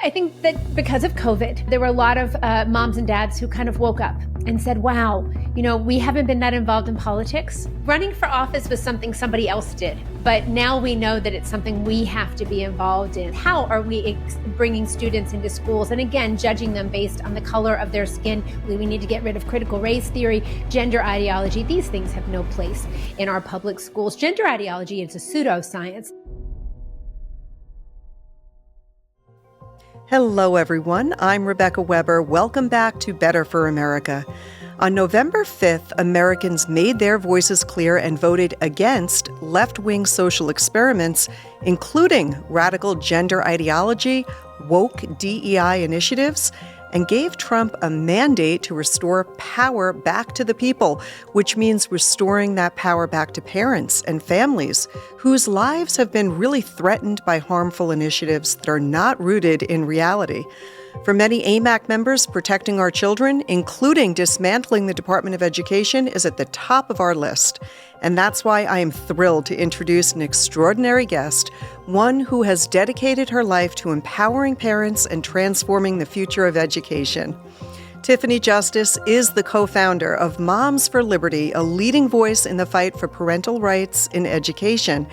I think that because of COVID, there were a lot of moms and dads who kind of woke up and said, wow, we haven't been that involved in politics. Running for office was something somebody else did, but now we know that it's something we have to be involved in. How are we bringing students into schools? And again, judging them based on the color of their skin. We need to get rid of critical race theory, gender ideology. These things have no place in our public schools. Gender ideology is a pseudoscience. Hello, everyone. I'm Rebecca Weber. Welcome back to Better for America. On November 5th, Americans made their voices clear and voted against left-wing social experiments, including radical gender ideology, woke DEI initiatives, and gave Trump a mandate to restore power back to the people, which means restoring that power back to parents and families whose lives have been really threatened by harmful initiatives that are not rooted in reality. For many AMAC members, protecting our children, including dismantling the Department of Education, is at the top of our list. And that's why I am thrilled to introduce an extraordinary guest, one who has dedicated her life to empowering parents and transforming the future of education. Tiffany Justice is the co-founder of Moms for Liberty, a leading voice in the fight for parental rights in education.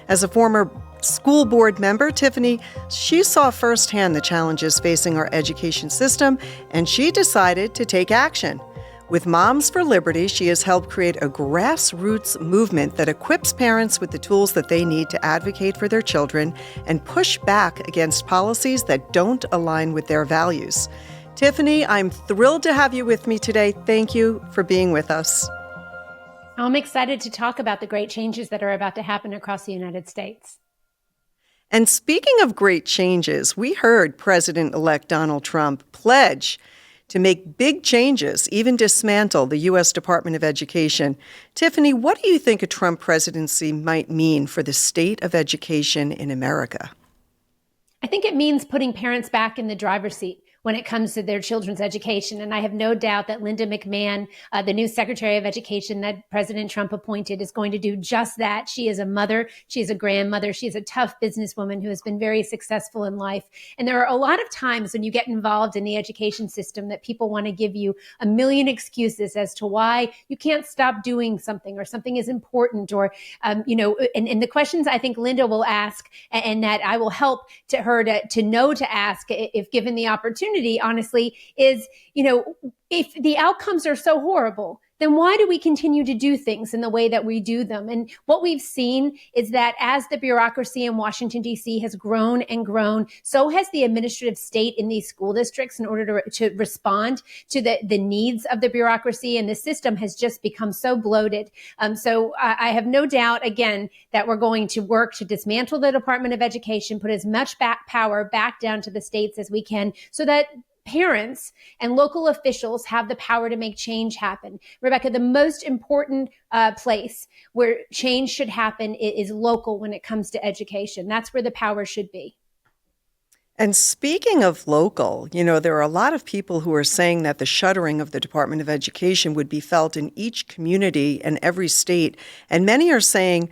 As a former school board member, Tiffany, she saw firsthand the challenges facing our education system, and she decided to take action. With Moms for Liberty, she has helped create a grassroots movement that equips parents with the tools that they need to advocate for their children and push back against policies that don't align with their values. Tiffany, I'm thrilled to have you with me today. Thank you for being with us. I'm excited to talk about the great changes that are about to happen across the United States. And speaking of great changes, we heard President-elect Donald Trump pledge to make big changes, even dismantle the U.S. Department of Education. Tiffany, what do you think a Trump presidency might mean for the state of education in America? I think it means putting parents back in the driver's seat when it comes to their children's education. And I have no doubt that Linda McMahon, the new Secretary of Education that President Trump appointed, is going to do just that. She is a mother. She is a grandmother. She is a tough businesswoman who has been very successful in life. And there are a lot of times when you get involved in the education system that people want to give you a million excuses as to why you can't stop doing something or something is important or, and the questions I think Linda will ask and that I will help to her to know to ask if given the opportunity, honestly, is, if the outcomes are so horrible, then why do we continue to do things in the way that we do them? And what we've seen is that as the bureaucracy in Washington, D.C. has grown and grown, so has the administrative state in these school districts in order to respond to the needs of the bureaucracy. And the system has just become so bloated. So I have no doubt, again, that we're going to work to dismantle the Department of Education, put as much power back down to the states as we can so that parents and local officials have the power to make change happen. Rebecca, the most important place where change should happen is local when it comes to education. That's where the power should be. And speaking of local, there are a lot of people who are saying that the shuttering of the Department of Education would be felt in each community and every state. And many are saying,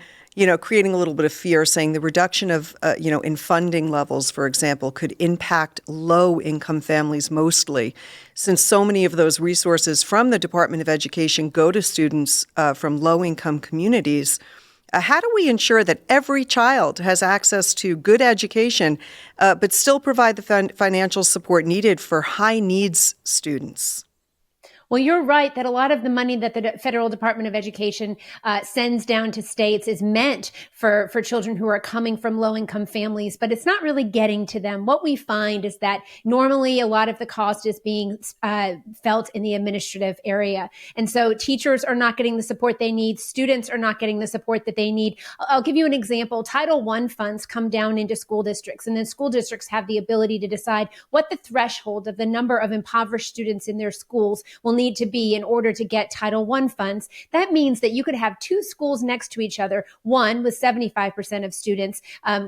creating a little bit of fear, saying the reduction of, in funding levels, for example, could impact low-income families mostly, since so many of those resources from the Department of Education go to students from low-income communities. How do we ensure that every child has access to good education, but still provide the financial support needed for high-needs students? Well, you're right that a lot of the money that the Federal Department of Education sends down to states is meant for children who are coming from low-income families, but it's not really getting to them. What we find is that normally a lot of the cost is being felt in the administrative area. And so teachers are not getting the support they need. Students are not getting the support that they need. I'll give you an example. Title I funds come down into school districts, and then school districts have the ability to decide what the threshold of the number of impoverished students in their schools will need to be in order to get Title I funds. That means that you could have two schools next to each other, one with 75% of students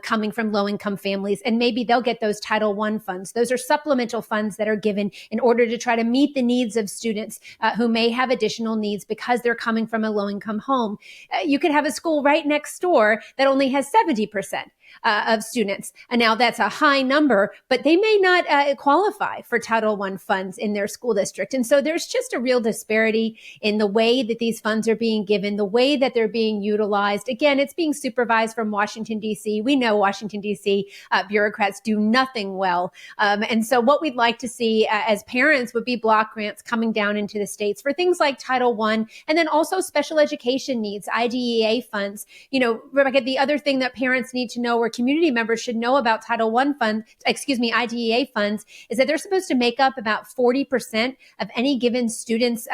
coming from low-income families, and maybe they'll get those Title I funds. Those are supplemental funds that are given in order to try to meet the needs of students who may have additional needs because they're coming from a low-income home. You could have a school right next door that only has 70%. of students. And now that's a high number, but they may not qualify for Title I funds in their school district. And so there's just a real disparity in the way that these funds are being given, the way that they're being utilized. Again, it's being supervised from Washington, D.C. We know Washington, D.C. Bureaucrats do nothing well. And so what we'd like to see as parents would be block grants coming down into the states for things like Title I, and then also special education needs, IDEA funds. You know, Rebecca, the other thing that parents need to know, or community members should know about IDEA funds, is that they're supposed to make up about 40% of any given student's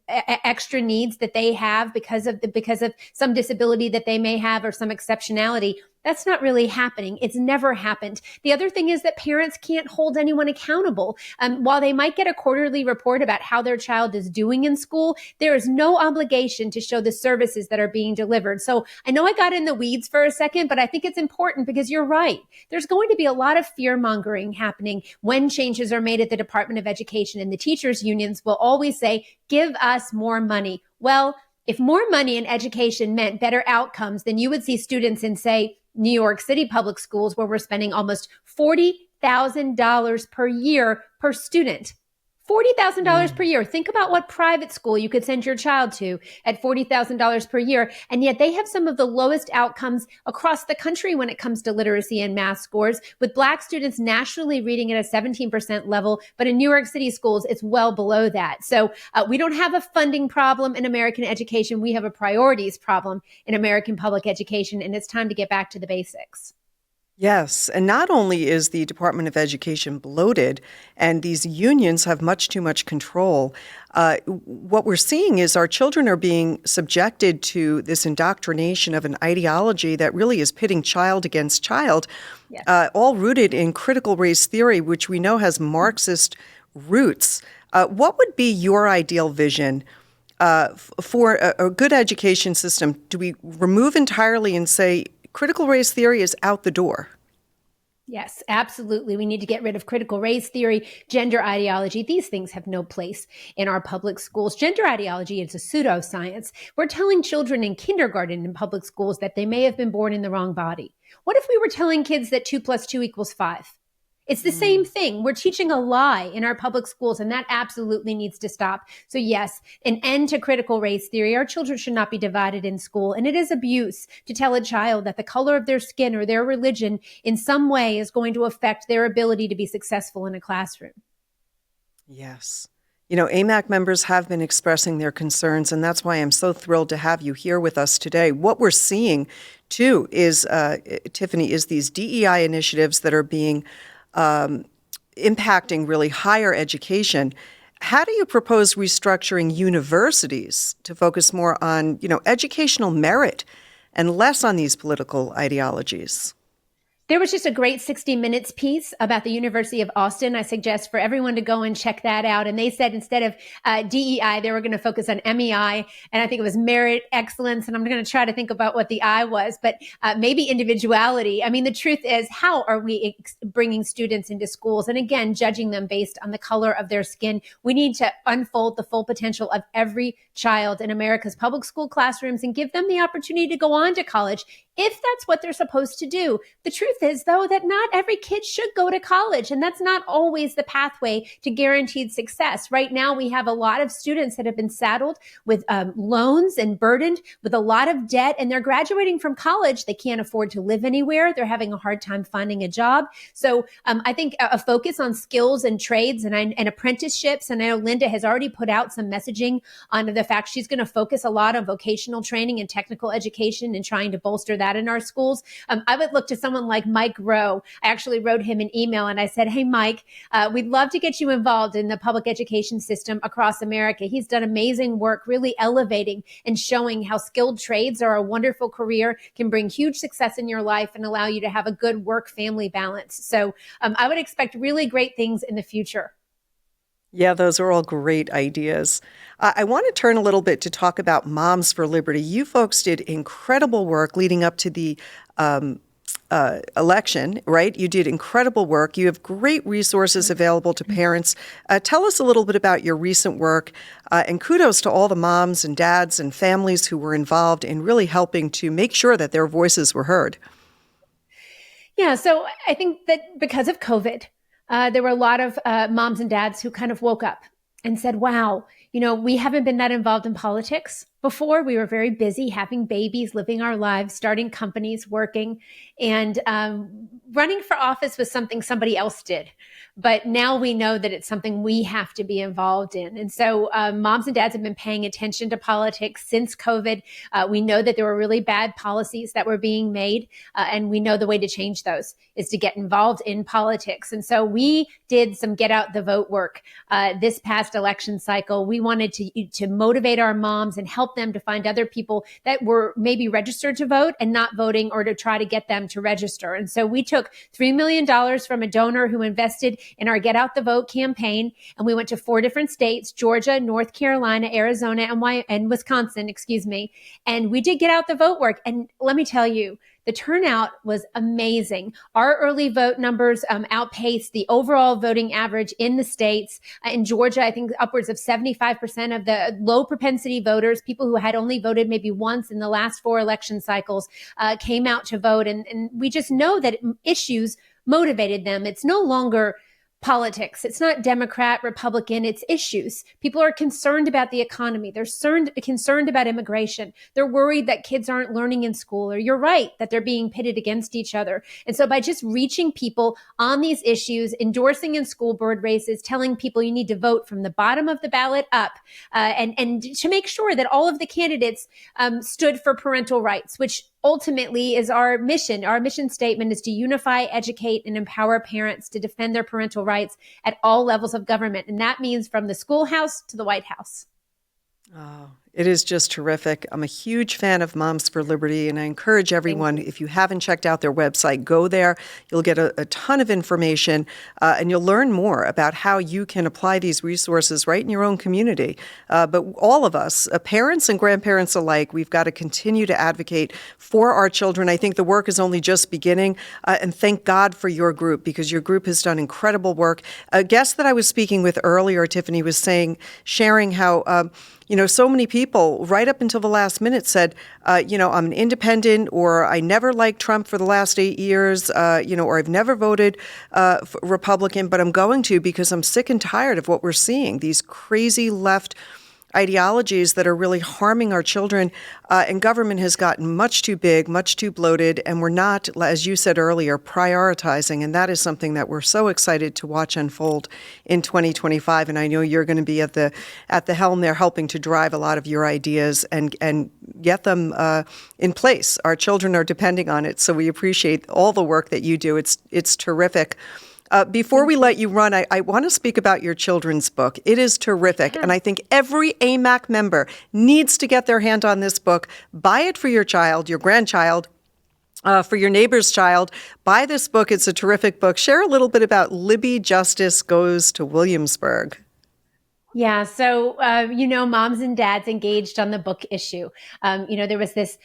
extra needs that they have because of some disability that they may have or some exceptionality. That's not really happening. It's never happened. The other thing is that parents can't hold anyone accountable. While they might get a quarterly report about how their child is doing in school, there is no obligation to show the services that are being delivered. So I know I got in the weeds for a second, but I think it's important because you're right. There's going to be a lot of fear mongering happening when changes are made at the Department of Education, and the teachers unions will always say, give us more money. Well, if more money in education meant better outcomes, then you would see students in, say, New York City public schools, where we're spending almost $40,000 per year per student. $40,000 per year. Think about what private school you could send your child to at $40,000 per year. And yet they have some of the lowest outcomes across the country when it comes to literacy and math scores, with Black students nationally reading at a 17% level. But in New York City schools, it's well below that. So we don't have a funding problem in American education. We have a priorities problem in American public education. And it's time to get back to the basics. Yes, and not only is the Department of Education bloated, and these unions have much too much control, what we're seeing is our children are being subjected to this indoctrination of an ideology that really is pitting child against child, yes. All rooted in critical race theory, which we know has Marxist roots. What would be your ideal vision for a good education system? Do we remove entirely and say, critical race theory is out the door? Yes, absolutely. We need to get rid of critical race theory, gender ideology. These things have no place in our public schools. Gender ideology is a pseudoscience. We're telling children in kindergarten in public schools that they may have been born in the wrong body. What if we were telling kids that 2 + 2 = 5? It's the same thing. We're teaching a lie in our public schools, and that absolutely needs to stop. So yes, an end to critical race theory. Our children should not be divided in school. And it is abuse to tell a child that the color of their skin or their religion in some way is going to affect their ability to be successful in a classroom. Yes. You know, AMAC members have been expressing their concerns, and that's why I'm so thrilled to have you here with us today. What we're seeing, too, is, Tiffany, is these DEI initiatives that are being impacting really higher education. How do you propose restructuring universities to focus more on, educational merit and less on these political ideologies? There was just a great 60 Minutes piece about the University of Austin. I suggest for everyone to go and check that out. And they said instead of DEI, they were going to focus on MEI. And I think it was merit, excellence. And I'm going to try to think about what the I was, but maybe individuality. I mean, the truth is, how are we bringing students into schools? And again, judging them based on the color of their skin. We need to unfold the full potential of every child in America's public school classrooms and give them the opportunity to go on to college if that's what they're supposed to do. The truth is, though, that not every kid should go to college, and that's not always the pathway to guaranteed success. Right now, we have a lot of students that have been saddled with loans and burdened with a lot of debt, and they're graduating from college. They can't afford to live anywhere. They're having a hard time finding a job. So I think a focus on skills and trades and apprenticeships, and I know Linda has already put out some messaging on the fact she's going to focus a lot on vocational training and technical education and trying to bolster that in our schools. I would look to someone like Mike Rowe. I actually wrote him an email and I said, hey, Mike, we'd love to get you involved in the public education system across America. He's done amazing work, really elevating and showing how skilled trades are a wonderful career, can bring huge success in your life and allow you to have a good work-family balance. So I would expect really great things in the future. Yeah, those are all great ideas. I want to turn a little bit to talk about Moms for Liberty. You folks did incredible work leading up to the election, right? You did incredible work. You have great resources available to parents. Tell us a little bit about your recent work, and kudos to all the moms and dads and families who were involved in really helping to make sure that their voices were heard. Yeah, so I think that because of COVID, there were a lot of moms and dads who kind of woke up and said, wow, we haven't been that involved in politics before. We were very busy having babies, living our lives, starting companies, working, and running for office was something somebody else did. But now we know that it's something we have to be involved in. And so moms and dads have been paying attention to politics since COVID. We know that there were really bad policies that were being made, and we know the way to change those is to get involved in politics. And so we did some get out the vote work this past election cycle. We wanted to motivate our moms and help them to find other people that were maybe registered to vote and not voting, or to try to get them to register. And so we took $3 million from a donor who invested in our Get Out the Vote campaign, and we went to 4 different states: Georgia, North Carolina, Arizona, and Wisconsin, and we did get out the vote work. And let me tell you, the turnout was amazing. Our early vote numbers outpaced the overall voting average in the states. In Georgia, I think upwards of 75% of the low propensity voters, people who had only voted maybe once in the last 4 election cycles, came out to vote. And we just know that issues motivated them. It's no longer politics. It's not Democrat, Republican, it's issues. People are concerned about the economy. They're concerned about immigration. They're worried that kids aren't learning in school, or you're right, that they're being pitted against each other. And so by just reaching people on these issues, endorsing in school board races, telling people you need to vote from the bottom of the ballot up, and to make sure that all of the candidates stood for parental rights, which ultimately is our mission. Our mission statement is to unify, educate, and empower parents to defend their parental rights at all levels of government. And that means from the schoolhouse to the White House. Oh, it is just terrific. I'm a huge fan of Moms for Liberty, and I encourage everyone, if you haven't checked out their website, go there. You'll get a ton of information, and you'll learn more about how you can apply these resources right in your own community. But all of us, parents and grandparents alike, we've got to continue to advocate for our children. I think the work is only just beginning, and thank God for your group, because your group has done incredible work. A guest that I was speaking with earlier, Tiffany, was sharing how so many people right up until the last minute said, I'm an independent, or I never liked Trump for the last 8 years, or I've never voted Republican, but I'm going to because I'm sick and tired of what we're seeing, these crazy left ideologies that are really harming our children. And government has gotten much too big, much too bloated, and we're not, as you said earlier, prioritizing. And that is something that we're so excited to watch unfold in 2025. And I know you're going to be at the helm there, helping to drive a lot of your ideas and get them in place. Our children are depending on it, so we appreciate all the work that you do. It's terrific. Before we let you run, I want to speak about your children's book. It is terrific. And I think every AMAC member needs to get their hand on this book. Buy it for your child, your grandchild, for your neighbor's child. Buy this book. It's a terrific book. Share a little bit about Libby Justice Goes to Williamsburg. Yeah. So, moms and dads engaged on the book issue. There was this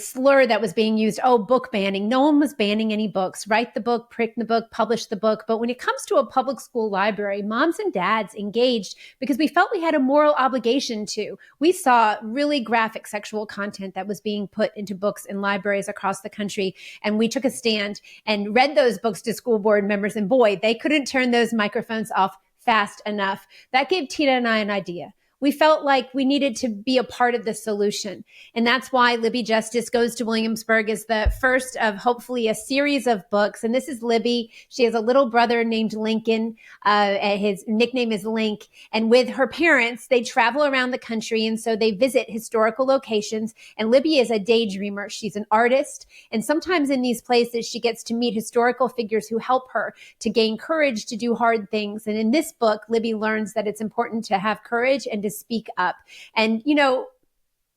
slur that was being used. Oh, book banning. No one was banning any books. Write the book, print the book, publish the book. But when it comes to a public school library, moms and dads engaged because we felt we had a moral obligation to. We saw really graphic sexual content that was being put into books in libraries across the country. And we took a stand and read those books to school board members. And boy, they couldn't turn those microphones off fast enough. That gave Tina and I an idea. We felt like we needed to be a part of the solution. And that's why Libby Justice Goes to Williamsburg is the first of hopefully a series of books. And this is Libby. She has a little brother named Lincoln. His nickname is Link. And with her parents, they travel around the country. And so they visit historical locations. And Libby is a daydreamer. She's an artist. And sometimes in these places, she gets to meet historical figures who help her to gain courage to do hard things. And in this book, Libby learns that it's important to have courage and to speak up. And,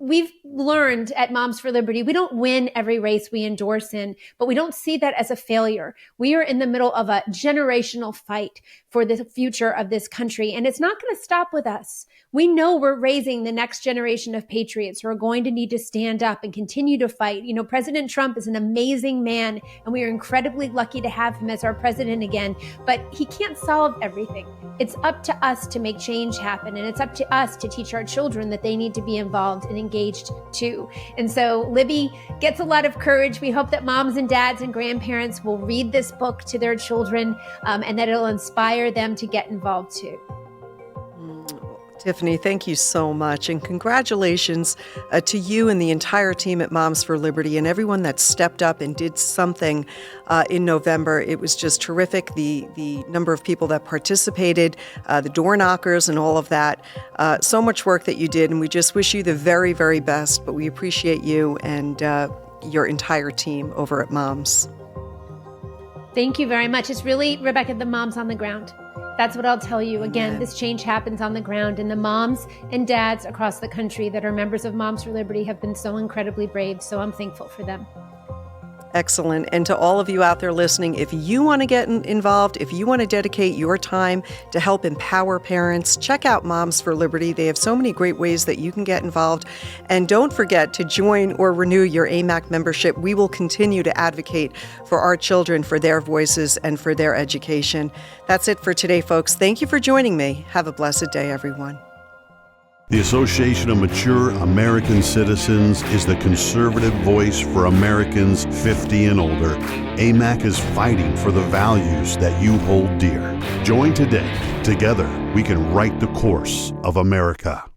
we've learned at Moms for Liberty, we don't win every race we endorse in, but we don't see that as a failure. We are in the middle of a generational fight for the future of this country. And it's not going to stop with us. We know we're raising the next generation of patriots who are going to need to stand up and continue to fight. You know, President Trump is an amazing man, and we are incredibly lucky to have him as our president again, but he can't solve everything. It's up to us to make change happen, and it's up to us to teach our children that they need to be involved and engaged too. And so Libby gets a lot of courage. We hope that moms and dads and grandparents will read this book to their children, and that it'll inspire them to get involved too. Tiffany, thank you so much. And congratulations to you and the entire team at Moms for Liberty and everyone that stepped up and did something in November. It was just terrific. The number of people that participated, the door knockers and all of that. So much work that you did. And we just wish you the very, very best. But we appreciate you and your entire team over at Moms. Thank you very much. It's really, Rebecca, the moms on the ground. That's what I'll tell you. Again, this change happens on the ground, and the moms and dads across the country that are members of Moms for Liberty have been so incredibly brave. So I'm thankful for them. Excellent. And to all of you out there listening, if you want to get involved, if you want to dedicate your time to help empower parents, check out Moms for Liberty. They have so many great ways that you can get involved. And don't forget to join or renew your AMAC membership. We will continue to advocate for our children, for their voices, and for their education. That's it for today, folks. Thank you for joining me. Have a blessed day, everyone. The Association of Mature American Citizens is the conservative voice for Americans 50 and older. AMAC is fighting for the values that you hold dear. Join today. Together, we can write the course of America.